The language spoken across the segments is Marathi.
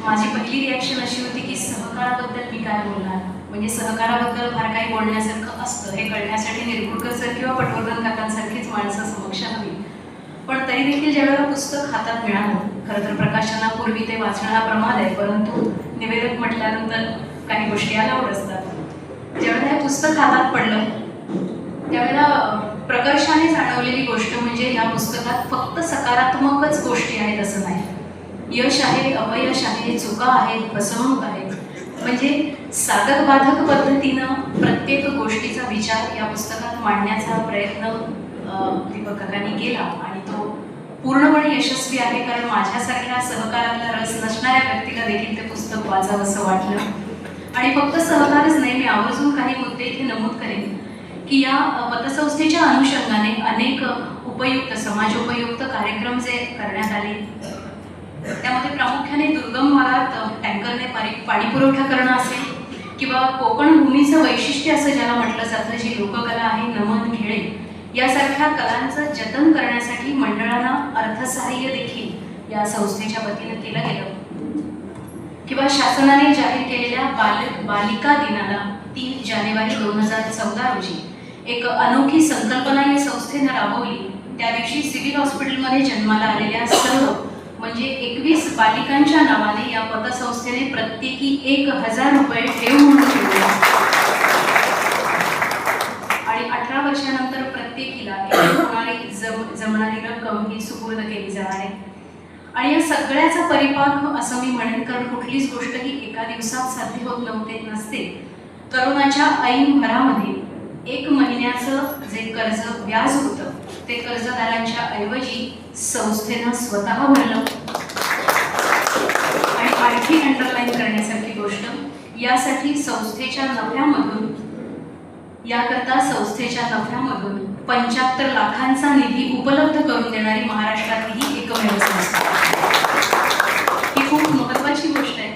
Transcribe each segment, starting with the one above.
माझी पहिली रिॲक्शन अशी होती की सहकाराबद्दल मी काय बोलणार, म्हणजे सहकाराबद्दल फार काही बोलण्यासारखं असतं हे कळण्यासाठी निरगुडकर सर किंवा पटवर्धन काकांसारखीच माणसं समक्ष हवी. पण तरी देखील ज्यावेळेला पुस्तक हातात मिळालं, खरं तर प्रकाशनापूर्वी ते वाचणं हा प्रमाद आहे, परंतु निवेदक म्हटल्यानंतर काही गोष्टी अलाउड असतात. ज्यावेळेला हे पुस्तक हातात पडलं त्यावेळेला प्रकर्षाने जाणवलेली गोष्ट म्हणजे या पुस्तकात फक्त सकारात्मकच गोष्टी आहेत असं नाही. यश आहे, अपयश आहे, चुका आहेत, फसवणूक आहे, म्हणजे साधक बाधक पद्धतीनं प्रत्येक गोष्टीचा विचार या पुस्तकात मांडण्याचा प्रयत्न दीपक काकांनी केला आणि तो पूर्णपणे यशस्वी आहे. कारण माझ्यासारख्या सहकारातला रस नसणाऱ्या व्यक्तीला देखील ते पुस्तक वाचावं असं वाटलं. आणि फक्त सहकारच नाही, मी आवर्जून काही मुद्दे इथे नमूद करेन की या पतसंस्थेच्या अनुषंगाने अनेक उपयुक्त समाजोपयुक्त कार्यक्रम जे करण्यात आले त्यामध्ये प्रामुख्याने दुर्गम भागात टँकरने पाणी पुरवठा करणं असेल किंवा कोकण भूमीचं वैशिष्ट्य असं ज्याला म्हटलं जातं, जी लोककला आहे, नमन, खेळे यासारख्या कलांचं जतन करण्यासाठी मंडळांना अर्थसहाय्य देखील या संस्थेच्या वतीनं केलं गेलं. किंवा शासनाने जाहीर केलेल्या बालिका दिनाला 3 जानेवारी 2014 रोजी एक अनोखी संकल्पना या संस्थेनं राबवली. त्या दिवशी सिव्हिल हॉस्पिटलमध्ये जन्माला आलेल्या सर्व म्हणजे 21 बालिकांच्या नावाने या पतसंस्थेने प्रत्येकी 1000 रुपये ठेव म्हणून ठेवले आणि 18 वर्षानंतर प्रत्येकीला जमणारी रक्कम ही सुपूर्द केली जाणार आहे. आणि या सगळ्याचा परिपाक असं मी म्हणेन, कारण कुठलीच गोष्ट ही एका दिवसात साध्य होत नसते. करोनाच्या ऐन भरामध्ये 1 महिन्याचं जे कर्ज व्याज होतं ते कर्जदारांच्या ऐवजी संस्थेनं स्वतः भरलं. आणि आणखी अंडरलाईन करण्यासारखी गोष्ट, यासाठी संस्थेच्या नफ्यामधून 75 लाखांचा निधी उपलब्ध करून देणारी महाराष्ट्रातली ही एकमेव संस्था. ही खूप महत्त्वाची गोष्ट आहे.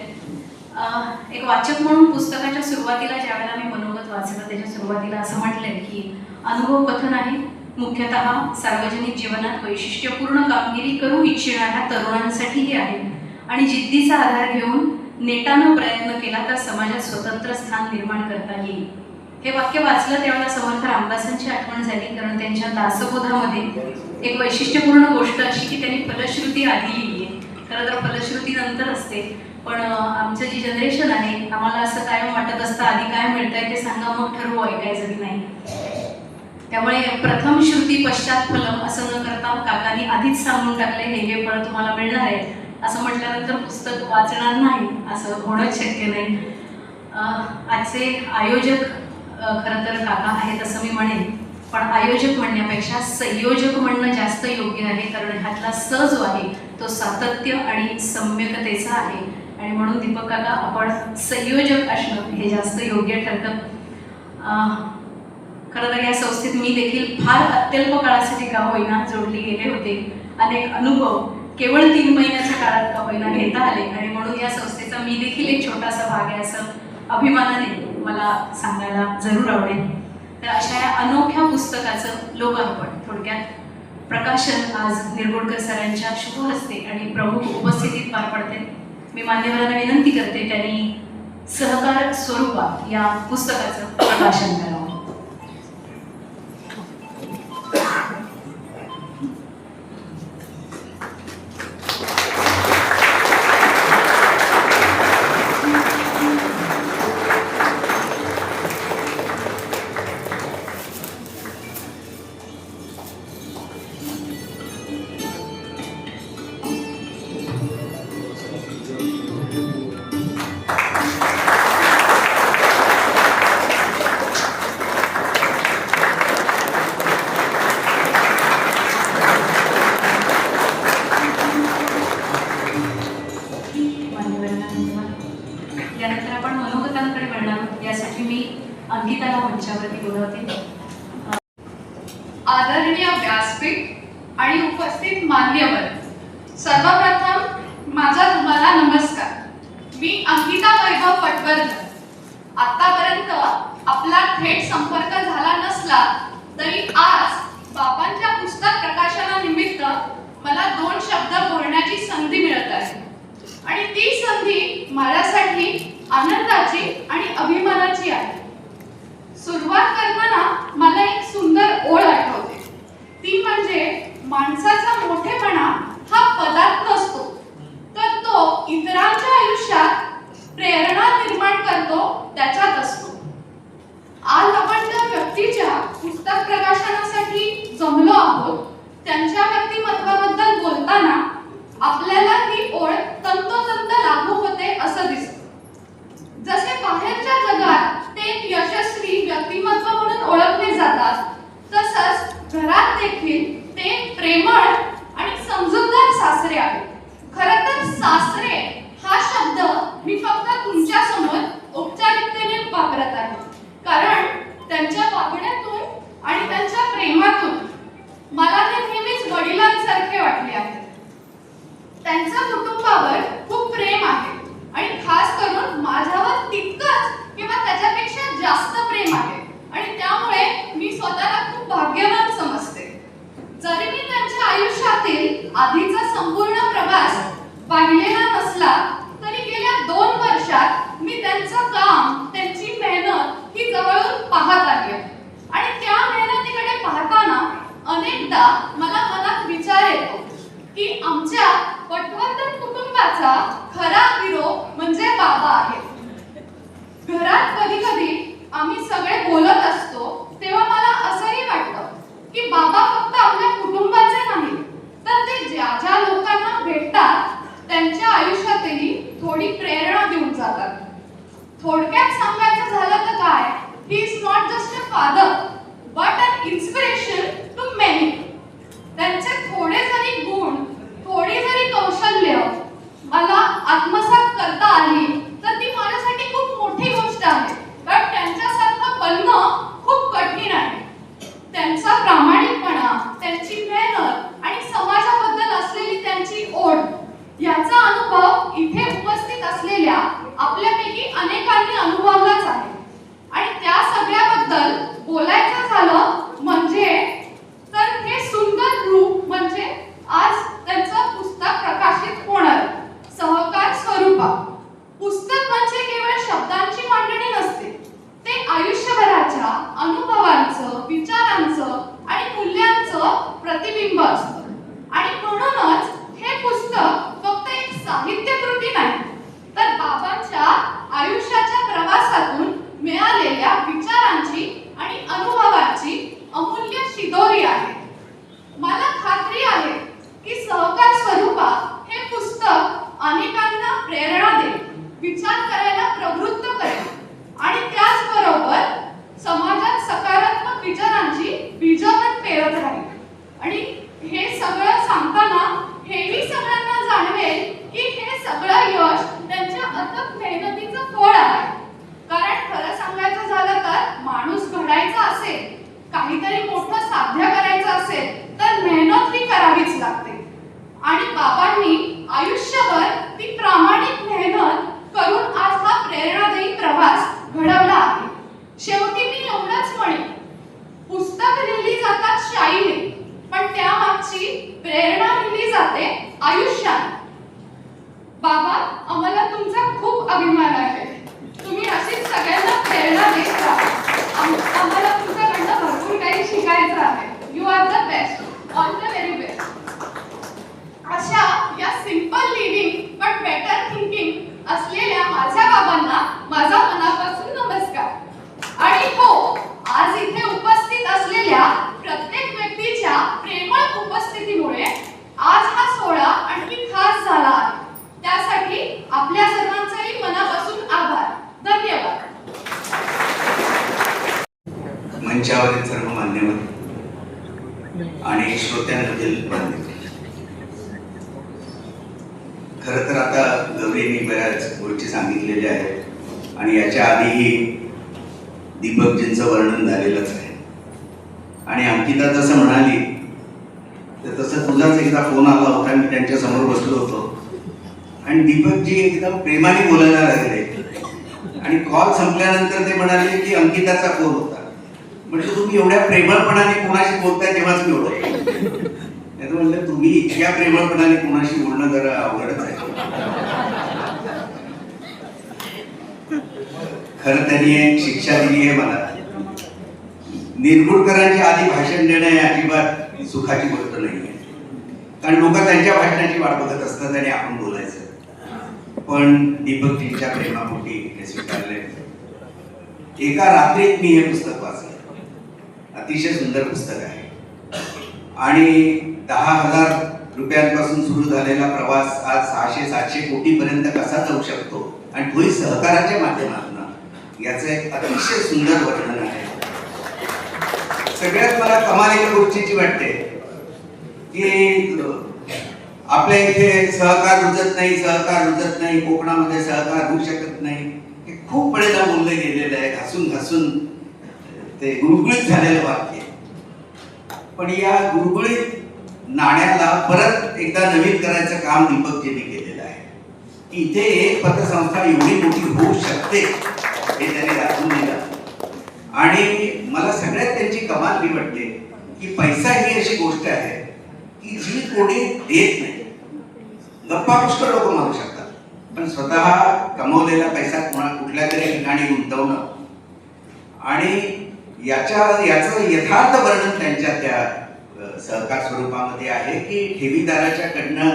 एक वाचक म्हणून पुस्तकाच्या सुरुवातीला ज्यावेळेला मी मनोगत वाचलं त्याच्या सुरुवातीला असं म्हटलंय की अनुभव कथन आहे, मुख्यतः सार्वजनिक जीवनात वैशिष्ट्यपूर्ण कामगिरी करू इच्छिणाऱ्या तरुणांसाठीही आहे आणि जिद्दीचा आधार घेऊन नेटानं प्रयत्न केला तर समाजात स्वतंत्र स्थान निर्माण करता येईल. हे वाक्य वाचलं त्यावेळेला समर्थ रामदासांची आठवण झाली, कारण त्यांच्या दासबोधामध्ये एक वैशिष्ट्यपूर्ण गोष्ट अशी की त्यांनी फलश्रुती आधी लिहिली आहे. खरं तर फलश्रुती नंतर असते, पण आमचं जी जनरेशन आहे आम्हाला असं कायम वाटत असतं आधी काय मिळतंय ते सांगा मग ठरवू ऐकायचं की नाही. त्यामुळे प्रथम श्रुती पश्चात फलम असं न करता काकांनी आधीच सांगून टाकले हे फळ तुम्हाला मिळणार आहे असं म्हटल्यानंतर पुस्तक वाचणार नाही असं होणंच शक्य नाही. आजचे आयोजक खरं तर काका आहेत असं मी म्हणेन, पण आयोजक म्हणण्यापेक्षा संयोजक म्हणणं जास्त योग्य आहे, कारण ह्यातला स जो आहे तो सातत्य आणि सम्यकतेचा आहे आणि म्हणून दीपक काका आपण संयोजक असणं हे जास्त योग्य ठरतं. खरं तर या संस्थेत मी देखील फार अत्यल्प काळासाठी का होईना जोडली गेले होते. अनेक अनुभव केवळ 3 महिन्याच्या काळात का होईना घेता आले आणि म्हणून या संस्थेचा मी देखील एक छोटासा भाग आहे असं अभिमानाने मला सांगायला जरूर आवडेल. तर अशा या अनोख्या पुस्तकाचं लोकार्पण थोडक्यात प्रकाशन आज निरगुडकर सरांच्या शुभ हस्ते आणि प्रमुख उपस्थितीत पार पडते. मी मान्यवरांना विनंती करते त्यांनी सहकार स्वरूपात या पुस्तकाचं प्रकाशन करावं. यानंतर आपण मनोगतांकडे वळणार, यासाठी मी अंकिताला मंचावरती बोलवते. आदरणीय व्यासपीठ आणि उपस्थित मान्यवर, सर्वप्रथम माझा तुम्हाला नमस्कार. मी अंकिता वैभव पटवर्धन. आतापर्यंत आपला थेट संपर्क झाला नसला तरी आज बाबांच्या पुस्तक प्रकाशनानिमित्त मला 2 शब्द बोलण्याची संधी मिळत आहे. आणि ती संधी माझ्यासाठी आनंदाची आणि अभिमानाची आहे. सुरुवात करताना मला एक सुंदर ओळ आठवते. ती म्हणजे माणसाचा मोठेपणा हा पदात नसतो, तर तो इतरांच्या आयुष्यात प्रेरणा निर्माण करतो त्याच्यात असतो. आज आपण त्या व्यक्तीच्या पुस्तक प्रकाशनासाठी जमलो आहोत. त्यांच्या व्यक्तिमत्वाबद्दल बोलताना आपल्याला ही ओळ तंतोतंत लागू होते असं दिसतं. जसे बाहेरच्या जगात ते एक यशस्वी व्यक्तिमत्व म्हणून ओळखले जातात, तसंच घरात देखील ते प्रेमळ आणि समजूतदार सासरे आहेत. खरं तर सासरे हा शब्द मी फक्त तुमच्या समोर औपचारिकतेने वापरत आहे, कारण त्यांच्या वागण्यातून आणि त्यांच्या प्रेमातून मला ते नेहमीच वडिलांसारखे वाटले आहे. त्यांच्या कुटुंबावर खूप प्रेम आहे आणि खास करून माझ्यावर तितकंच किंवा त्याच्यापेक्षा जास्त प्रेम आहे आणि त्यामुळे मी स्वतःला खूप भाग्यवान समजते. जरी मी त्यांच्या आयुष्यातील आधीचा संपूर्ण प्रवास पाहिलेला नसला तरी गेल्या 2 वर्षात मी त्यांचं काम, त्यांची मेहनत ही जवळून पाहत आली आहे. आणि त्या मेहनतीकडे पाहताना अनेकदा मला मनात विचार येतो की आमच्या पटवर्धन कुटुंबाचा खरा हिरो म्हणजे बाबा आहे. घरात कधी कधी आम्ही सगळे बोलत असतो तेव्हा मला असंही वाटतं की बाबा फक्त आपल्या कुटुंबाचे नाही, तर ते ज्या ज्या लोकांना भेटतात त्यांच्या आयुष्यातही थोडी प्रेरणा देऊन जातात. थोडक्यात सांगायचं झालं तर काय, he is not just a father but an inspiration to many. त्यांचे थोडे जरी गुण, थोडी जरी कौशल्य मला आत्मसात करता आली तर ती माझ्यासाठी खूप मोठी गोष्ट आहे, कारण त्यांच्यासारखं बनणं खूप कठीण आहे. त्यांचा प्रामाणिकपणा, त्यांची मेहनत आणि समाजाबद्दल असलेली त्यांची ओढ याचा अनुभव इथे उपस्थित असलेल्या आपल्यापैकी अनेकांनी अनुभवलाच आहे. आणि त्या सगळ्याबद्दल बोलायचं झालं म्हणजे तर हे सुंदर रूप म्हणजे आज त्यांचं पुस्तक प्रकाशित होणार, सहकार स्वरूपा. पुस्तक म्हणजे केवळ शब्दांची मांडणी नसते, ते आयुष्यभराच्या अनुभवांचं, विचारांचं आणि मूल्यांचं प्रतिबिंब असतं. आणि म्हणूनच हे पुस्तक फक्त एक साहित्य कृती नाही, तर बाबांच्या आयुष्याच्या प्रवासातून मिळालेल्या विचारांची आणि अनुभवाची अमूल्य शिदोरी आहे. मला खात्री आहे की सहकार स्वरूपा हे पुस्तक अनेकांना प्रेरणा देईल, विचार करायला प्रवृत्त करेल आणि त्याचबरोबर समाजात सकारात्मक विचारांची बीजवण पेरत राहील. आणि हे सगळं सांगताना हेही सगळ्यांना जाणवेल की हे सगळं यश त्यांच्या अथक मेहनतीचं फळ आहे. कारण खरं सांगायचं झालं तर माणूस घडायचा असेल, काहीतरी मोठं साध्य करायचं असेल तर मेहनत ही करावीच लागते. आणि बाबांनी आयुष्यभर ती प्रामाणिक मेहनत करून आज हा प्रेरणादायी प्रवास घडवला आहे. शेवटी मी एवढंच म्हणेन, पुस्तक लिहिली जातात शाईने, पण त्यामागची प्रेरणा लिहिली जाते आयुष्यात. बाबा, आम्हाला तुमचा खूप अभिमान आहे. तुम्ही अशीच सगळ्यांना प्रेरणा देत राहा. आम्हाला तुमच्याकडनं भरपूर काही शिकायचं आहे. You are the best, all the very best. अशा या simple living but better thinking असलेल्या माझ्या बाबांना माझा मनापासून नमस्कार. आणि हो, आज इथे उपस्थित असलेल्या प्रत्येक व्यक्तीच्या प्रेमळ उपस्थितीमुळे आज हा सोहळा आणखी खास झाला आहे. त्यासाठी आपल्या सर्वांचेही मनापासून आभार. धन्यवाद. मंचावरील सर्व मान्यवर आणि श्रोत्यांमधील बांधव, खरं तर आता गौरींनी बऱ्याच गोष्टी सांगितलेल्या आहेत आणि याच्या आधीही दीपकजींचं वर्णन झालेलंच आहे. आणि अंकिता जसं म्हणाली तर तसं तुझाच एकदा फोन आला होता, मी त्यांच्या समोर बसलो होतो आणि दीपकजी एकदम प्रेमाने बोलायला लागले आणि कॉल संपल्यानंतर ते म्हणाले की अंकिताचा फोन होता. म्हणजे तुम्ही एवढ्या प्रेमळपणाने कोणाशी बोलताय तेव्हाच मी ओळखलं. म्हणलं तुम्ही इतक्या प्रेमळपणाने कोणाशी बोलणं जरा अवघडच आहे. खरं त्यांनी एक शिक्षा दिली आहे मला. निरगुडकरांच्या आधी भाषण देणं हे अजिबात सुखाची गोष्ट नाही आहे, कारण लोक त्यांच्या भाषणाची वाट बघत असतात आणि आपण बोलायचं. पण दीपकजींच्या प्रेमापोटी हे स्वीकारले. एका रात्रीत मी हे पुस्तक वाचलं. अतिशय सुंदर पुस्तक आहे आणि 10,000 रुपयांपासून सुरू झालेला प्रवास आज 600-700 कोटीपर्यंत कसा जाऊ शकतो आणि तोही सहकाराच्या माध्यमातून, याचं एक अतिशय सुंदर वर्णन आहे. सगळ्यात मला कमाल एका गोष्टीची वाटते की आपल्या इथे सहकार रुजत नाही, कोकणामध्ये सहकार होऊ शकत नाही, हे खूप वेळेला बोललं गेलेलं आहे. घासून घासून ते गुळगुळीत झालेलं वाक्य. पण या गुळगुळीत नाण्याला परत एकदा नवीन करायचं काम दीपकजींनी केलेलं आहे की इथे एक पतसंस्था एवढी मोठी होऊ शकते हे त्यांनी दाखवून दिलं. आणि मला सगळ्यात त्यांची कमाल ही वाटते की पैसा ही अशी गोष्ट आहे की जी कोणी देत नाही. गप्पा पुष्कळ लोक मागू शकतात, पण स्वतः कमवलेला पैसा कुठल्या तरी ठिकाणी गुंतवणं आणि याचं यथार्थ वर्णन त्यांच्या त्या सहकार स्वरूपामध्ये आहे की ठेवीदाराच्याकडनं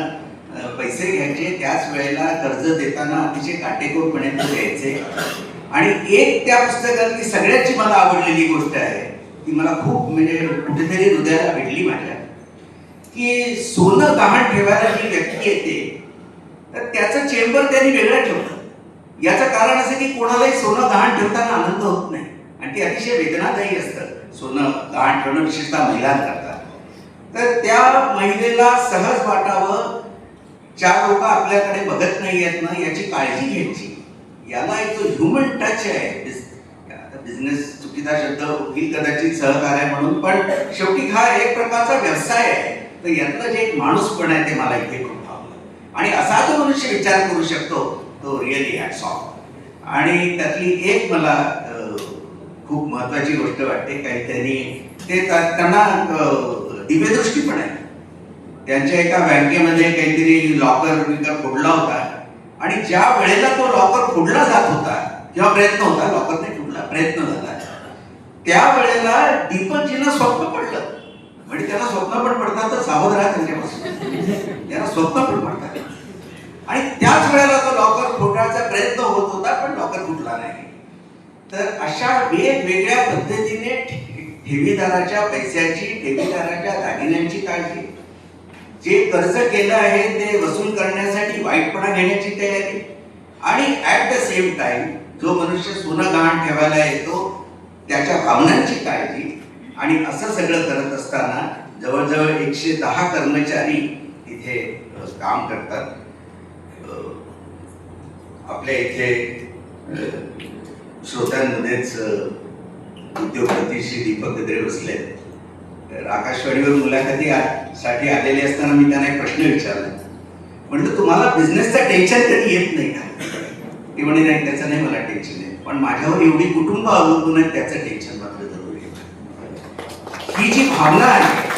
पैसे घ्यायचे, त्याच वेळेला कर्ज देताना अतिशय काटेकोरपणे द्यायचे. आणि एक त्या पुस्तकातली सगळ्याची मला आवडलेली गोष्ट आहे की मला खूप म्हणजे कुठेतरी हृदयाला भेटली माझ्या, की सोनं गहाण ठेवायला जी व्यक्ती येते तर त्याचं चेंबर त्यांनी वेगळं ठेवलं. याचं कारण असं की कोणालाही सोनं गहाण ठेवताना आनंद होत नाही आणि ते अतिशय वेदनादायी असतं सोनं गहाण ठेवणं, विशेषतः महिलांकरता. तर त्या महिलेला सहज वाटावं, 4 लोक आपल्याकडे बघत नाही आहेत ना याची काळजी घ्यायची. याला एक जो ह्युमन टच आहे, बिझनेस चुकीचा शब्द होईल कदाचित सहकार्य म्हणून, पण शेवटी हा एक प्रकारचा व्यवसाय आहे. तर यातलं जे एक माणूसपण आहे ते मला इथे खूप आवडलं. आणि असा जो मनुष्य विचार करू शकतो तो रिअली हॅट्स ऑफ. आणि त्यातली एक मला खूप महत्वाची गोष्ट वाटते, काहीतरी ते त्यांना दिव्यदृष्टी पण आहे. त्यांच्या एका बँकेमध्ये काहीतरी लॉकर फोडला होता आणि ज्या वेळेला तो लॉकर फोडला जात होता किंवा प्रयत्न होता, लॉकर नाही फुटला, प्रयत्न झाला, त्या वेळेला दीपकजींना स्वप्न पडलं. म्हणजे त्यांना स्वप्न पण पडतात तर सावध राहा त्यांच्यापासून, त्यांना स्वप्न पण पडतात. आणि त्याच वेळेला तो लॉकर फोडायचा प्रयत्न होत होता पण लॉकर फुटला नाही. तर अशा वेगवेगळ्या पद्धतीने ठेवीदाराच्या पैशाची, ठेवीदाराच्या दागिन्यांची काळजी, जे कर्ज केलं आहे ते वसूल करण्यासाठी वाईटपणा घेण्याची तयारी, आणि ऍट द सेम टाइम जो मनुष्य सोनं गहाण ठेवायला येतो त्याच्या भावनांची काळजी. आणि असं सगळं करत असताना जवळजवळ 110 कर्मचारी इथे काम करतात. आपल्या इथे श्रोत्यांमध्येच उद्योगपती श्री दीपक गद्रे बसले. तर आकाशवाणीवर मुलाखतीसाठी आलेले असताना मी त्यांना एक प्रश्न विचारला. म्हटलं तुम्हाला बिझनेसचं टेन्शन कधी येत नाही का? ते म्हणे नाही, त्याचं नाही मला टेन्शन आहे, पण माझ्यावर एवढी कुटुंब अवलंबून आहेत त्याचं टेन्शन मात्र जरुरी आहे. ही जी भावना आहे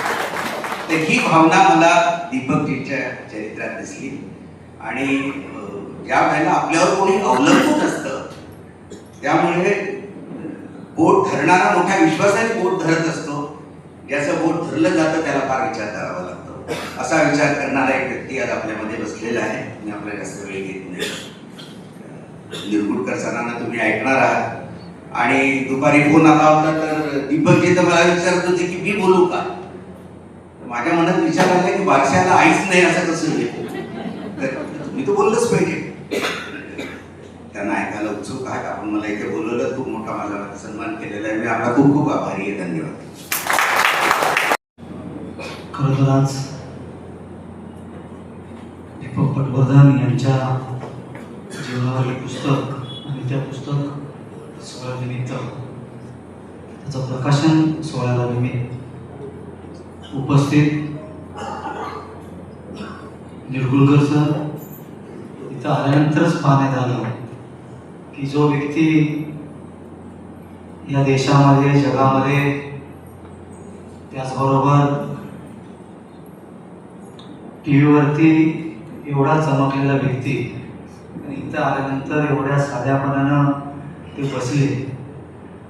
तर ही भावना मला दीपकजींच्या चरित्रात दिसली. आणि ज्या वेळेला आपल्यावर कोणी अवलंबून असतं त्यामुळे बोट धरणारा मोठ्या विश्वासाने बोट धरत असतो. ज्याचं बोट धरलं जातं त्याला फार विचार करावा लागतो. असा विचार करणारा एक व्यक्ती आज आपल्यामध्ये बसलेला आहे. मी आपला जास्त वेळ घेत नाही. निरगुडकर सरांना तुम्ही ऐकणार आहात. आणि दुपारी फोन आला होता तर दीपकजी तर मला विचारत होते की मी बोलू का? माझ्या मनात विचार आला की बारशाला आईच नाही असं कसं होईल, तर मी तर बोललंच पाहिजे. त्यांना ऐकायला उत्सुक आहे. आपण मला इथे बोलवलं, खूप मोठा माझा सन्मान केलेला आहे. मी आपला खूप खूप आभारी आहे. धन्यवाद. खरं तर आज दीपक पटवर्धन यांच्या जीवनावरील पुस्तक आणि त्या पुस्तक सोहळ्यानिमित्त त्याचं प्रकाशन सोहळ्याला निमित्त उपस्थित निरगुडकर सर इथं आल्यानंतरच पाहण्यात आलं की जो व्यक्ती या देशामध्ये, जगामध्ये, त्याचबरोबर टी व्हीवरती एवढा चमकलेला व्यक्ती इथं आल्यानंतर एवढ्या साध्यापणानं ते ते बसले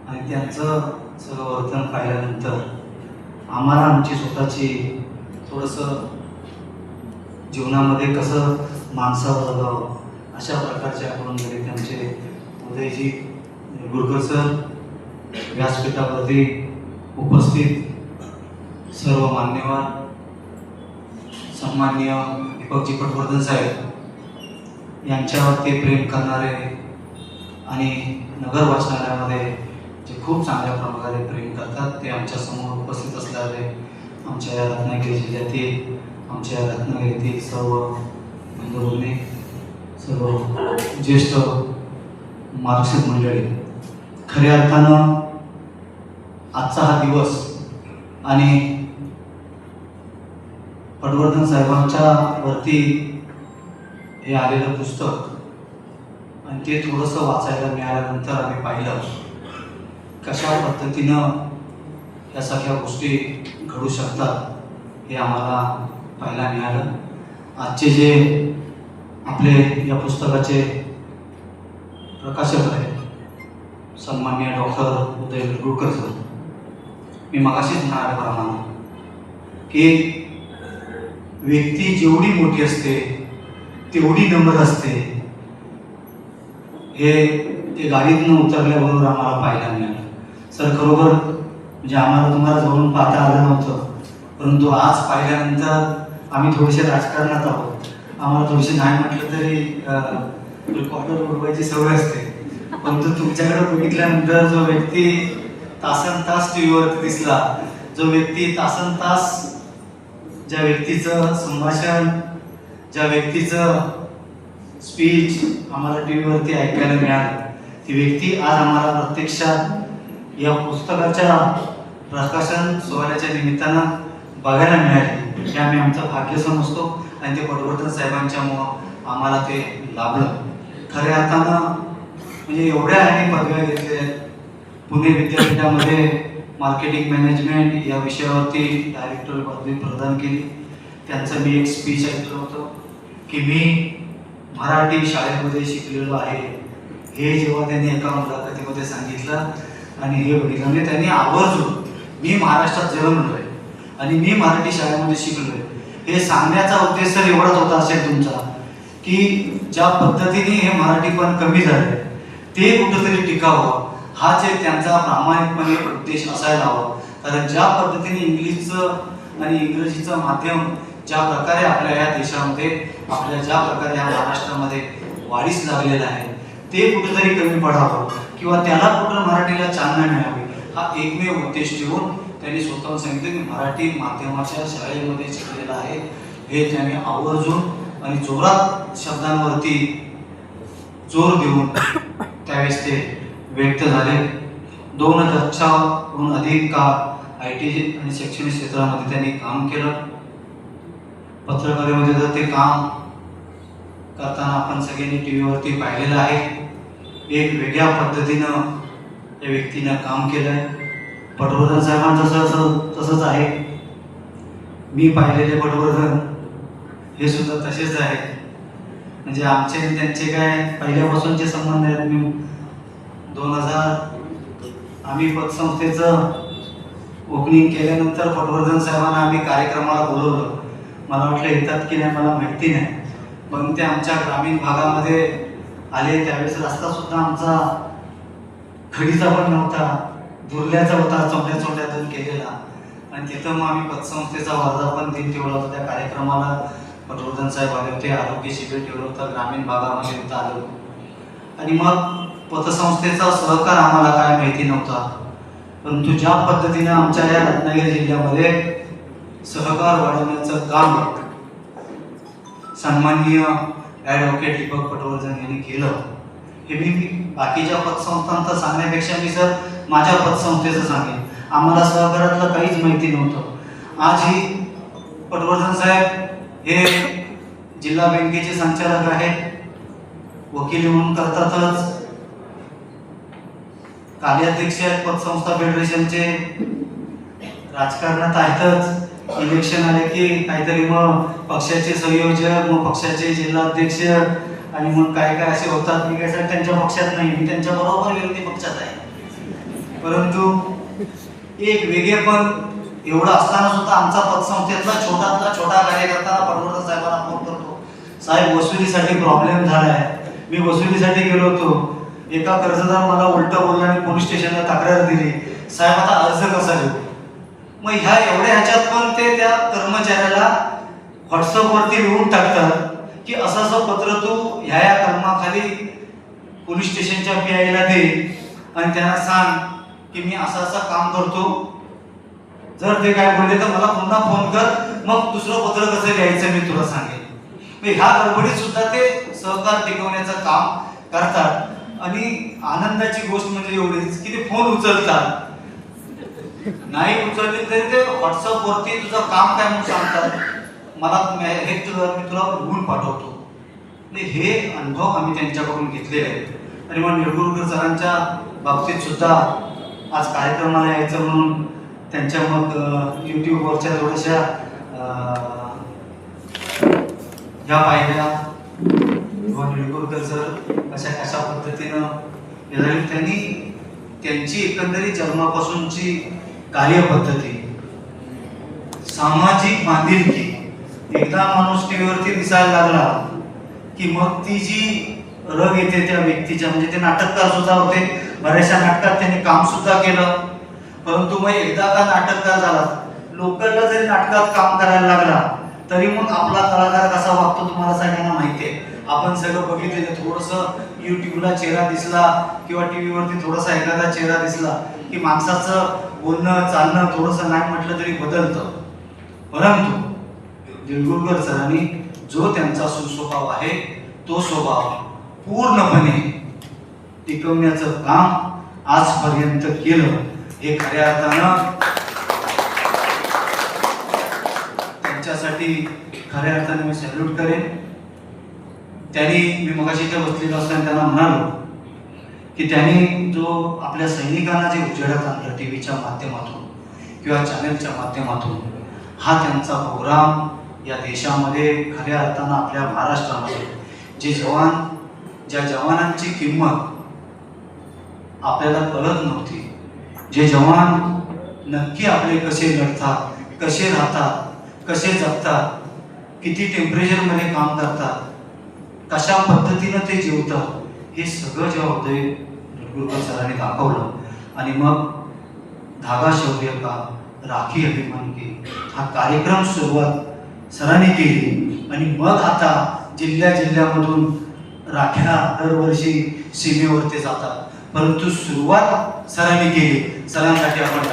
आणि त्यांचं सगळं वर्तन पाहिल्यानंतर आम्हाला आमची स्वतःची थोडंसं जीवनामध्ये कसं माणसावर जगावं अशा प्रकारचे आकलन झाले. त्यांचे उदयजी निरगुडकर सर, व्यासपीठावरती उपस्थित सर्व मान्यवर, सन्माननीय दीपकजी पटवर्धन साहेब यांच्यावरती प्रेम करणारे आणि नगर वाचनालयामध्ये जे खूप चांगल्या प्रकारे प्रेम करतात ते आमच्या समोर उपस्थित असणारे आमच्या या रत्नागिरी जिल्ह्यातील, आमच्या या रत्नागिरीतील सर्व बंधुभगिनी, सर्व ज्येष्ठ मार्गदर्शक मंडळी, खऱ्या अर्थानं आजचा हा दिवस आणि पटवर्धन साहेबांच्या वरती हे आलेलं पुस्तक आणि ते थोडंसं वाचायला मिळाल्यानंतर आम्ही पाहिलं कशा पद्धतीनं या सगळ्या गोष्टी घडू शकतात हे आम्हाला पाहायला मिळालं. आजचे जे आपले या पुस्तकाचे प्रकाशक आहेत सन्माननीय डॉक्टर उदय निरगुडकर सर, मी मगाशीच म्हणाल्याप्रमाणे की व्यक्ती जेवढी मोठी असते तेवढी नम्र असते हे ते गाडीतून उतरल्याबरोबर आम्हाला पाहायला मिळालं. सर खरोबर म्हणजे आम्हाला तुम्हाला जवळून पाहता आलं नव्हतं, परंतु आज पाहिल्यानंतर आम्ही थोडेसे राजकारणात आहोत. आम्हाला थोडीशी नाही म्हटलं तरी रेकॉर्डर उडवायची सवय असते, परंतु तुमच्याकडे बघितल्यानंतर जो व्यक्ती तासन तास टी व्हीवरती दिसला, जो व्यक्ती तासन तास ज्या व्यक्तीचं संभाषण, ज्या व्यक्तीचं स्पीच आम्हाला टी व्हीवरती ऐकायला मिळालं, ती व्यक्ती आज आम्हाला प्रत्यक्षात या पुस्तकाच्या प्रकाशन सोहळ्याच्या निमित्तानं बघायला मिळाली. हे आम्ही आमचं भाग्य समजतो आणि ते पटवर्धन साहेबांच्यामुळं आम्हाला ते लाभलं. खऱ्या अर्थानं म्हणजे एवढ्या आणि पदव्या घेतल्या आहेत. पुणे विद्यापीठामध्ये मार्केटिंग मॅनेजमेंट या विषयावरती डायरेक्टर पदवी प्रदान केली. त्यांचं मी एक स्पीच ऐकलं होतं की मी मराठी शाळेमध्ये शिकलेलो आहे, हे जेव्हा त्यांनी एका मुलाखतीमध्ये सांगितलं आणि हे बघितलं म्हणजे त्यांनी आवर्जून मी महाराष्ट्रात जन्मलो आहे आणि मी मराठी शाळेमध्ये शिकलो आहे हे सांगण्याचा उद्देश तर एवढाच होता असेल तुमचा की ज्या पद्धतीने हे मराठीपण कमी झाले ते कुठंतरी टिकावं, हा जे त्यांचा प्रामाणिकपणे उद्देश असायला हवा. कारण ज्या पद्धतीने इंग्लिशचं आणि इंग्रजीचं माध्यम ज्या प्रकारे आपल्या या देशामध्ये, आपल्या ज्या प्रकारे या महाराष्ट्रामध्ये वाढीस लागलेलं आहे ते कुठेतरी कमी पडावं किंवा त्याला कुठं मराठीला चालना मिळावी, हा एकमेव उद्देश ठेवून त्यांनी स्वतःहून सांगितलं की मराठी माध्यमाच्या शाळेमध्ये शिकलेलं आहे हे त्यांनी आवर्जून आणि जोरात शब्दांवरती जोर देऊन त्यावेळेस ते व्यक्त झाले. 2 दशकाहून अधिक काळ IT आणि शैक्षणिक क्षेत्रामध्ये त्यांनी काम केलं. पत्रकारितेमध्ये तर ते काम करताना आपण सगळ्यांनी टी व्हीवरती पाहिलेलं आहे. एक वेगळ्या पद्धतीनं त्या व्यक्तीनं काम केलंय. पटवर्धन साहेबांचं तसंच आहे. मी पाहिलेले पटवर्धन हे सुद्धा तसेच आहे. म्हणजे आमचे आणि त्यांचे काय पहिल्यापासूनचे संबंध आहेत. मी 2000 आम्ही पतसंस्थेचं ओपनिंग केल्यानंतर पटवर्धन साहेबांना आम्ही कार्यक्रमाला बोलवलं. मला वाटलं येतात की नाही मला माहिती नाही, पण ते आमच्या ग्रामीण भागामध्ये आले. त्यावेळेस रस्ता सुद्धा आमचा खडीचा पण नव्हता, दुर्ल्याचा होता, चोंड्यातून केलेला. आणि तिथं मग आम्ही पतसंस्थेचा वर्धापन दिन ठेवला होता. त्या कार्यक्रमाला पटवर्धन साहेब आले होते. आरोग्य शिबिर ठेवलं होतं ग्रामीण भागामध्ये तिथं आलो. आणि मग पतसंस्थेचा सहकार आम्हाला काय माहिती नव्हता, परंतु ज्या पद्धतीने आमच्या या रत्नागिरी जिल्ह्यामध्ये सहकार वाढवण्याचं काम सन्माननीय ॲडव्होकेट दीपक पटवर्धन यांनी केलं हे मी बाकीच्या पतसंस्थांचं सांगण्यापेक्षा मी सर माझ्या पतसंस्थेचं सांगेन. आम्हाला सहकारातलं काहीच माहिती नव्हतं. आज ही पटवर्धन साहेब हे जिल्हा बँकेचे संचालक आहेत, वकिली म्हणून करतातच, कार्याध्यक्ष आहेत पतसंस्था फेडरेशनचे, राजकारणात आहेतच. इलेक्शन आले की काहीतरी मग पक्षाचे संयोजक, मग पक्षाचे जिल्हाध्यक्ष, आणि मग काय काय असे होतात. मी काय सांग त्यांच्या पक्षात नाही, मी त्यांच्या बरोबर विरोधी पक्षात आहे. परंतु एक वेगळेपण एवढं असताना सुद्धा आमचा पतसंस्थेतला छोटातला छोटा कार्यकर्ता पटवर्धन साहेबांना फोन करतो, साहेब वसुलीसाठी प्रॉब्लेम झालाय. मी वसुलीसाठी गेलो होतो, एका कर्जदार मला उलट बोलला आणि पोलीस स्टेशनला तक्रार दिली. साहेब आता अर्ज कसा देऊ? मग ह्या एवढ्या ह्याच्यात पण ते त्या कर्मचाऱ्याला व्हॉट्सअपवरती लिहून टाकतात की असं असं पत्र तू ह्या कर्माखाली पोलीस स्टेशनच्या PI ला दे आणि त्यांना सांग की मी असं असं काम करतो. जर ते काय बोलले तर मला पुन्हा फोन कर, मग दुसरं पत्र कसं लिहायचं मी तुला सांगेन. ह्या गडबडीत सुद्धा ते सहकार टिकवण्याचं काम करतात. आणि आनंदाची गोष्ट म्हणजे एवढीच की ते फोन उचलतात, नाही उचलले तरी ते व्हॉट्सअपवरती तुझं काम काय म्हणून सांगतात, मला हे मी तुला लिहून पाठवतो. हे अनुभव आम्ही त्यांच्याकडून घेतलेले आहेत. आणि मग निरगुरकर सरांच्या बाबतीत सुद्धा आज कार्यक्रमाला यायचं म्हणून त्यांच्या मग यूट्यूबवरच्या थोड्याशा ह्या पाहिल्या. निरगुरकर सर कशा पद्धतीनं त्यांनी त्यांची एकंदरीत जन्मापासूनची कार्यपद्धती, सामाजिक बांधिलकी, एकदा माणूस टीव्हीवरती दिसायला लागला की मग ती जी रग येते त्या व्यक्तीच्या, म्हणजे ते नाटककार सुद्धा होते, बऱ्याचशा नाटकात त्यांनी काम सुद्धा केलं. परंतु मग एकदा का नाटककार झाला, लोकलला जरी नाटकात काम करायला लागला तरी मग आपला कलाकार कसा वागतो तुम्हाला सगळ्यांना माहिती आहे. आपण सगळं बघितलेलं. थोडंसं युट्यूबला चेहरा दिसला किंवा टीव्हीवरती थोडासा एखादा चेहरा दिसला की माणसाचं बोलणं चालणं थोडंसं नाही म्हटलं तरी बदलतं. परंतु निरगुरकर सरांनी जो त्यांचा सुस्वभाव आहे तो स्वभाव पूर्णपणे टिकवण्याचं काम आजपर्यंत केलं. हे खऱ्या अर्थानं त्यांच्यासाठी खऱ्या अर्थाने मी सॅल्यूट करेन. त्यांनी, मी मगाशी इथे बसलेलो असताना त्यांना म्हणालो की त्यांनी जो आपल्या सैनिकांना जे उजेडात आणलं टीव्हीच्या माध्यमातून किंवा चॅनलच्या माध्यमातून, हा त्यांचा प्रोग्राम या देशामध्ये खऱ्या अर्थानं आपल्या महाराष्ट्रामध्ये जे जवान, ज्या जवानांची किंमत आपल्याला कळत नव्हती, जे जवान नक्की आपले कसे लढतात, कसे राहतात, कसे जगतात, किती टेम्परेचरमध्ये काम करतात, कशा पद्धतीनं ते जेवतात, हे सगळं जेव्हा उदय निरगुरकर सरांनी दाखवलं. आणि मग धागा शौर्य का, राखी अभिमान की, हा कार्यक्रम सुरुवात सरांनी केली. आणि मग आता जिल्ह्यामधून राख्या दरवर्षी सीमेवरती जातात, परंतु सुरुवात सरांनी केली. सरांसाठी आपण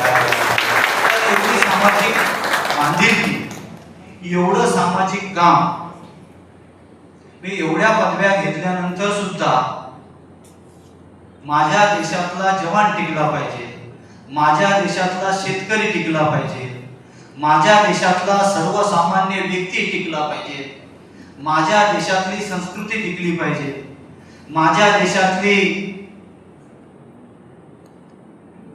एवढी सामाजिक बांधिलकी, एवढं सामाजिक काम, मी एवढ्या पदव्या घेतल्यानंतर सुद्धा माझ्या देशातला जवान टिकला पाहिजे, माझ्या देशातला शेतकरी टिकला पाहिजे, माझ्या देशातला सर्वसामान्य व्यक्ती टिकला पाहिजे, माझ्या देशातली संस्कृती टिकली पाहिजे, माझ्या देशातली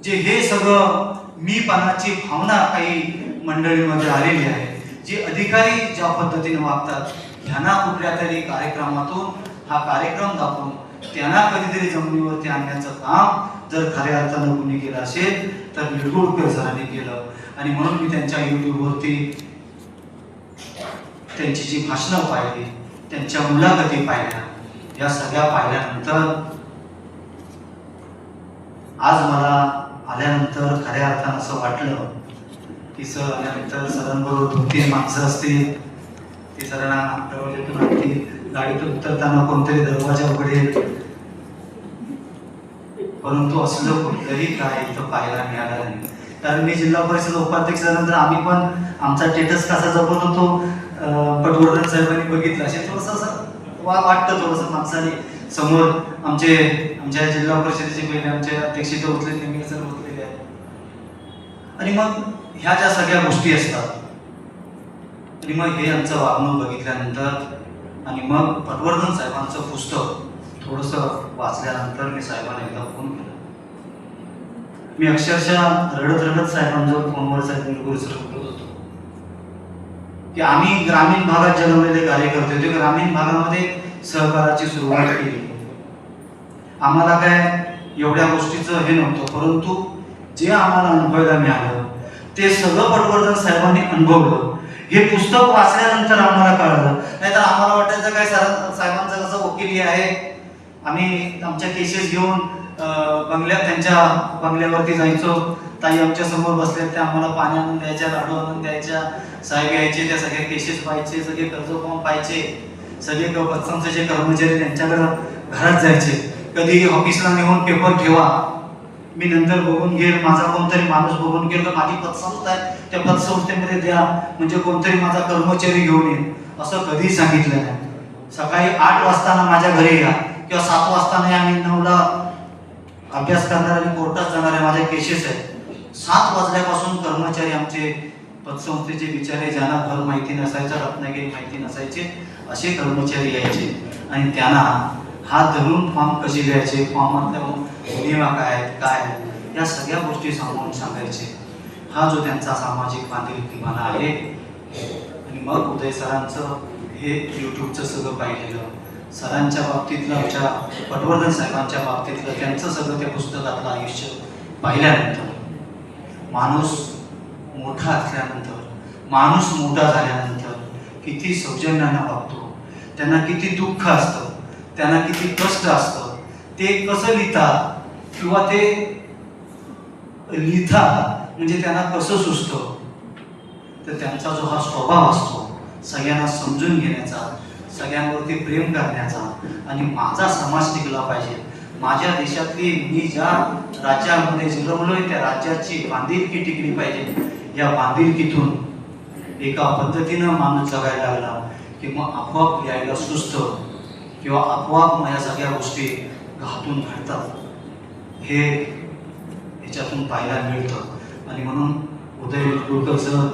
जे हे सगळं मीपणाची भावना काही मंडळीमध्ये आलेली आहे, जे अधिकारी ज्या पद्धतीने वागतात, ह्यांना कुठल्या तरी कार्यक्रमातून हा कार्यक्रम दाखवून त्यांना कधीतरी जमिनीवरती आणण्याचं काम जर खऱ्या अर्थानं कुणी केलं असेल तर निरगुरकर सरांनी केलं. आणि म्हणून मी त्यांच्या युट्यूबवरती त्यांची जी भाषणं पाहिली, त्यांच्या मुलाखती पाहिल्या, या सगळ्या पाहिल्यानंतर आज मला आल्यानंतर खऱ्या अर्थानं असं वाटलं की सर आल्यानंतर सरांबरोबर 2-3 माणसं असतील, ते सरांना दरवाज्यातून आणतील, गाडीतून उतरताना कोणतरी दरवाजा उघडेल, परंतु असलं कुठलंही काय इथं पाहायला मिळालं नाही. कारण मी जिल्हा परिषद उपाध्यक्ष झाल्यानंतर आम्ही पण आमचा स्टेटस कसा जपत होतो पटवर्धन साहेबांनी बघितलं. असे थोडंसं असं वाटतं, थोडंसं माणसाने समोर आमच्या जिल्हा परिषदेचे पहिले आमचे अध्यक्ष उचले नेहमी सर उचलेले आहेत. आणि मग ह्या ज्या सगळ्या गोष्टी असतात आणि मग हे आमचं वागणूक बघितल्यानंतर आणि मग पटवर्धन साहेबांचं पुस्तक थोडंसं वाचल्यानंतर मी साहेबांना एकदा फोन केला. मी अक्षरशः रडत साहेबांजवळ फोनवर साहेब निरगुरकर बोलत होतो की आम्ही ग्रामीण भागात जन्मलेले कार्यकर्ते होते. ग्रामीण भागामध्ये सहकाराची सुरुवात केली. आम्हाला काय एवढ्या गोष्टीचं हे नव्हतं, परंतु जे आम्हाला अनुभवायला मिळालं ते सगळं पटवर्धन साहेबांनी अनुभवलं. हे पुस्तक वाचल्यानंतर आम्हाला कळलं. नाहीतर आम्हाला वाटायचं काय साहेबांचं कसं वकिली आहे, आम्ही आमच्या केसेस घेऊन त्यांच्या बंगल्यावरती जायचो. ताई आमच्या समोर बसल्या, त्या आम्हाला पाणी आणून द्यायच्या, लाडू आणून द्यायच्या, साहेब यायचे, त्या सगळे केसेस पाहायचे, सगळे कर्ज फॉर्म पाहायचे, सगळे पतसंस्थेचे कर्मचारी त्यांच्याकडं घरात जायचे. कधी ऑफिसला नेऊन पेपर ठेवा, मी नंतर बघून घेईल, माझा कोणतरी माणूस बघून घेईल, माझी पतसंस्था आहे त्या पतसंस्थेमध्ये द्या, म्हणजे कोणतरी माझा कर्मचारी घेऊन येईल, असं कधीही सांगितलं नाही. सकाळी 8 वाजता माझ्या घरी या किंवा 7 वाजता नाही, आम्ही 9ला अभ्यास करणार आणि कोर्टात जाणार आहे, माझ्या केसेस आहेत. 7 वाजल्यापासून कर्मचारी आमचे पतसंस्थेचे बिचारे, ज्यांना घर माहिती नसायचं, रत्नागिरी माहिती नसायचे, असे कर्मचारी यायचे आणि त्यांना हात धरून फॉर्म कसे घ्यायचे, फॉर्मातल्या नियमा काय आहेत, काय आहेत, या सगळ्या गोष्टी समजावून सांगायचे. हा जो त्यांचा सामाजिक बांधिलकीपणा आहे. आणि मग उदय सरांचं हे यूट्यूबचं सगळं पाहिलेलं, सरांच्या बाबतीतलं, आमच्या पटवर्धन साहेबांच्या बाबतीतलं त्यांचं सगळं त्या पुस्तकातलं आयुष्य पाहिल्यानंतर, माणूस मोठा असल्यानंतर, माणूस मोठा झाल्यानंतर किती सौजन्यानं वागतो, त्यांना किती दुःख असतं, त्यांना किती कष्ट असतं, ते कसं लिहितात किंवा ते लिहितात म्हणजे त्यांना कसं सुचतं, तर त्यांचा जो हा स्वभाव असतो सगळ्यांना समजून घेण्याचा, सगळ्यांवरती प्रेम करण्याचा, आणि माझा समाज टिकला पाहिजे, माझ्या देशातली, मी ज्या राज्यामध्ये जन्मलोय त्या राज्याची बांधिलकी टिकली पाहिजे, या बांधिलकीतून एका पद्धतीनं माणूस जगायला लागला की मग आपोआप यायला सुचतं किंवा आपोआप या सगळ्या गोष्टी घातून घडतात, हे याच्यातून पाहायला मिळतं. आणि म्हणून उदय विरगुळकर सर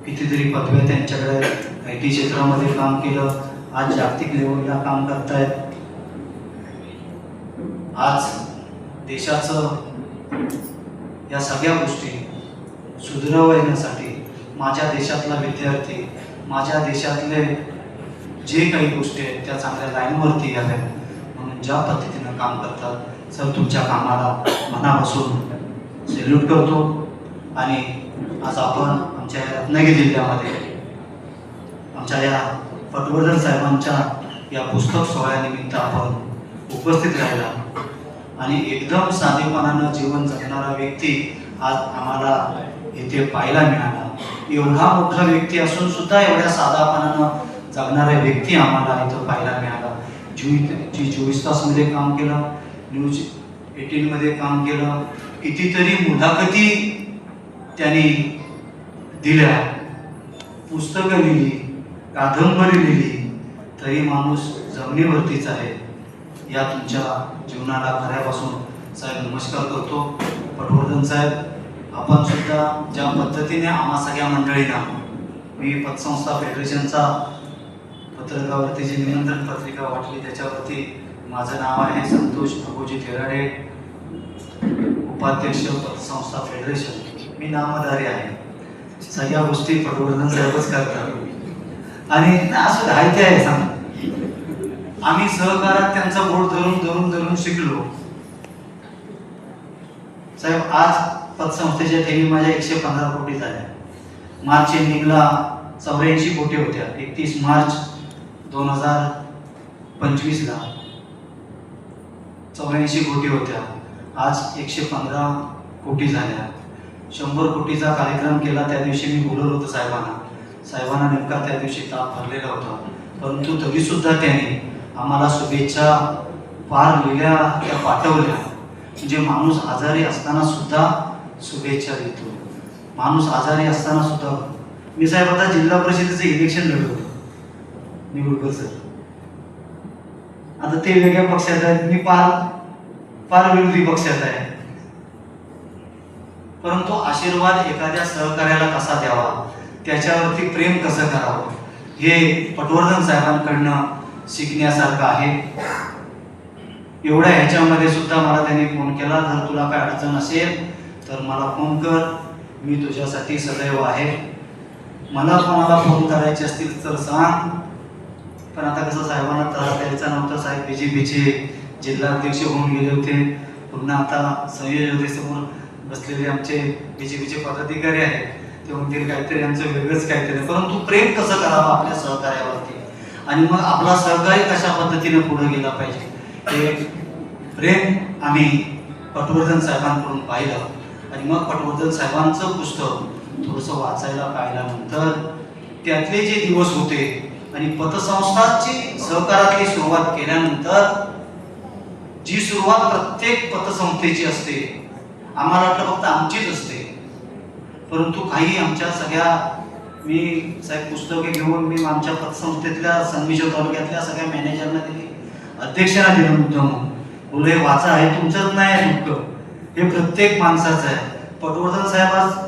कितीतरी पदव्या त्यांच्याकडे, IT क्षेत्रामध्ये काम केलं, आज जागतिक लेवलला काम करतायत. आज देशाचं या सगळ्या गोष्टी सुधारवण्यासाठी माझ्या देशातला विद्यार्थी, माझ्या देशातले जे काही गोष्टी आहेत त्या चांगल्या लाईनवरती याव्यात म्हणून ज्या पद्धतीनं काम करतात, सर तुमच्या कामाला मनापासून सॅल्यूट करतो. आणि आज आपण आमच्या रत्नागिरी जिल्ह्यामध्ये आमच्या या पटवर्धन साहेबांच्या या पुस्तक सोहळ्यानिमित्त आपण उपस्थित राहिला आणि एकदम साधेपणानं जीवन जगणारा व्यक्ती आज आम्हाला इथे पाहायला मिळाला. एवढा मोठा व्यक्ती असून सुद्धा एवढ्या साधापणानं जगणारा व्यक्ती आम्हाला इथं पाहायला मिळाला. 24 तासमध्ये काम केलं, न्यूज 18 मध्ये काम केलं, कितीतरी मुलाखती त्यांनी दिल्या, पुस्तकं लिहिली, कादंबरी लिहिली, तरी माणूस जमिनीवरतीच आहे. या तुमच्या जीवनाला खऱ्यापासून साहेब नमस्कार करतो. पटवर्धन साहेब, आपण सुद्धा ज्या पद्धतीने आम्हा सगळ्या मंडळींना, मी पतसंस्था फेडरेशनचा पत्रकावरती जी निमंत्रण पत्रिका वाटली त्याच्यावरती माझं नाव आहे संतोष अबोजी थेराडे, उपाध्यक्ष पतसंस्था फेडरेशन, मी नामधारी आहे. सगळ्या गोष्टी पटवर्धन साहेबच करतात आणि असं राहायचे आहे सांग. आम्ही सहकारात त्यांचा बोट धरून शिकलो. साहेब, आज पतसंस्थेच्या ठेवी माझ्या 115 कोटी झाल्या. मार्च एंडिंगला 84 कोटी होत्या. 31 मार्च 2025ला 84 कोटी होत्या. आज 115 कोटी झाल्या. 100 कोटीचा कार्यक्रम केला. त्या दिवशी मी बोलत होतो साहेबांना नेमका त्या दिवशी ताप भरलेला होता, परंतु तरी सुद्धा त्यांनी आम्हाला शुभेच्छा फार लिहिल्या, त्या पाठवल्या. म्हणजे माणूस आजारी असताना सुद्धा शुभेच्छा देतो. माणूस आजारी असताना सुद्धा. मी साहेब आता जिल्हा परिषदेचं इलेक्शन लढवतो, निवडकर सर. आता ते वेगळ्या पक्षात आहेत, मी फार विरोधी पक्षात आहे. परंतु आशीर्वाद एखाद्या सहकार्याला कसा द्यावा, त्याच्यावरती प्रेम कसं करावं, हे पटवर्धन साहेबांकडनं शिकण्यासारखं आहे. एवढ्या ह्याच्यामध्ये सुद्धा मला त्यांनी फोन केला, जर तुला काय अडचण असेल तर मला फोन कर, मी तुझ्यासाठी सदैव आहे. मला कोणाला फोन करायचे असतील तर सांग, पण आता कसं साहेबांना त्रास द्यायचा नव्हता. साहेब BJPचे जिल्हाध्यक्ष होऊन गेले होते. पुन्हा आता संयोजकतेसमोर बसलेले आमचे BJPचे पदाधिकारी आहेत, ते म्हणतील काहीतरी आमचं वेगळंच काहीतरी. परंतु प्रेम कसं करावं आपल्या सहकार्यावरती आणि मग आपला सहकारी कशा पद्धतीने पुढे गेला पाहिजे हे प्रेम आम्ही पटवर्धन साहेबांकडून पाहिलं. आणि मग पटवर्धन साहेबांचं पुस्तक थोडंसं वाचायला पाहिल्यानंतर त्यातले जे दिवस होते आणि पतसंस्थाची सहकारातली सुरुवात केल्यानंतर जी सुरुवात प्रत्येक पतसंस्थेची असते, आम्हाला वाटलं फक्त आमचीच असते, परंतु काही आमच्या सगळ्या मी साहेब पुस्तके घेऊन मी आमच्या पतसंस्थेतल्या संमिश्र तालुक्यातल्या सगळ्या मॅनेजरना दिली, अध्यक्षांना दिलं मुद्दाम. बोलले वाचा, हे तुमचंच नाही आहे दुःख, हे प्रत्येक माणसाचं आहे. पटवर्धन साहेब आज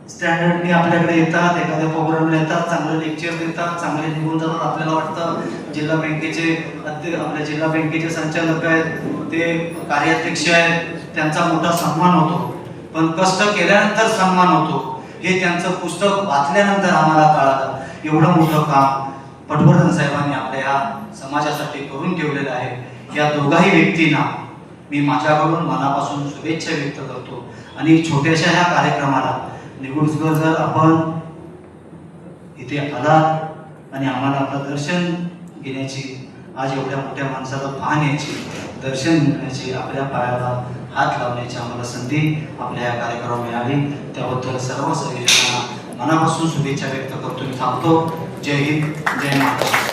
स्टँडर्डनी आपल्याकडे येतात, एखाद्या प्रोग्रामला येतात, चांगलं लेक्चर देतात, चांगले निघून जातात. आपल्याला वाटतं जिल्हा बँकेचे आपल्या जिल्हा बँकेचे संचालक आहेत, ते कार्याध्यक्ष आहेत, त्यांचा मोठा सन्मान होतो. पण कष्ट केल्यानंतर सन्मान होतो हे त्यांचं पुस्तक वाचल्यानंतर आम्हाला कळालं. एवढं मोठं काम पटवर्धन साहेबांनी आपल्या या समाजासाठी करून ठेवलेलं आहे. या दोघाही व्यक्तींना मी माझ्याकडून मनापासून शुभेच्छा व्यक्त करतो. आणि छोट्याशा ह्या कार्यक्रमाला निगुडकर जर आपण इथे आलात आणि आम्हाला आपलं दर्शन घेण्याची, आज एवढ्या मोठ्या माणसाला पाहण्याची, दर्शन घेण्याची, आपल्या पायाला हात लावण्याची आम्हाला संधी आपल्या या कार्यक्रमाला मिळाली, त्याबद्दल सर्व संयोजकांना मनापासून शुभेच्छा व्यक्त करतो. मी थांबतो. जय हिंद, जय महाराष्ट्र.